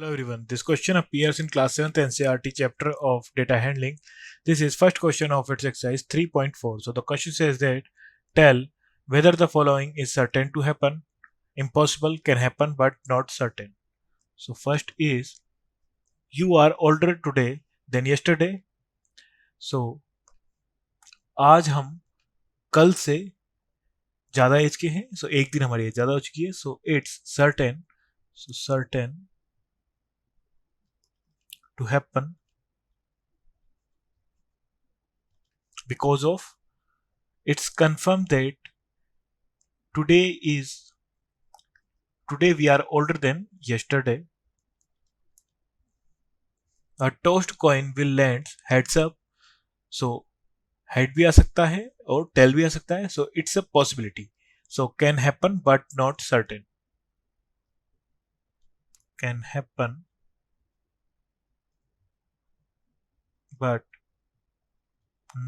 Hello everyone, this question appears in class 7th NCERT chapter of data handling. This is first question of its exercise 3.4. So the question says that tell whether the following is certain to happen, impossible, can happen but not certain. So first is you are older today than yesterday. So आज हम कल से ज़्यादा as के हैं. So एक दिन हमारी एज ज़्यादा हो चुकी है. So it's certain. So certain to happen because of it's confirmed that today is today we are older than yesterday. A tossed coin will land heads up. So head भी आ सकता है और tail भी आ सकता है. So it's a possibility. So can happen but not certain. Can happen but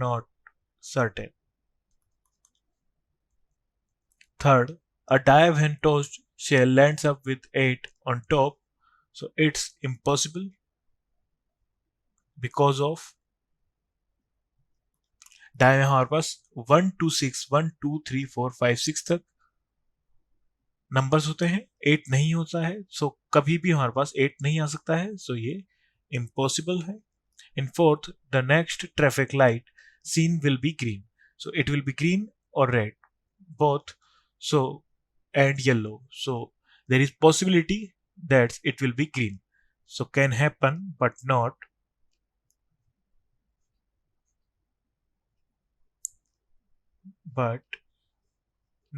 not certain. Third, a die when tossed shell lands up with 8 on top. So it's impossible because of die में हमारे पास 1 2 6 1 2 3 4 5 6 तक numbers होते हैं. 8 नहीं होता है. सो कभी भी हमारे पास 8 नहीं आ सकता है. सो ये इम्पॉसिबल है. In fourth, the next traffic light seen will be green. So it will be green और red both. So and yellow. So there is possibility that it will be green. So can happen but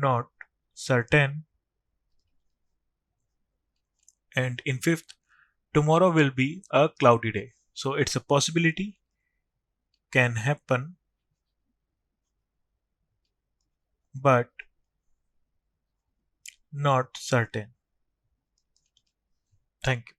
not certain. And in fifth, tomorrow will be a cloudy day. So it's a possibility, can happen, but not certain. Thank you.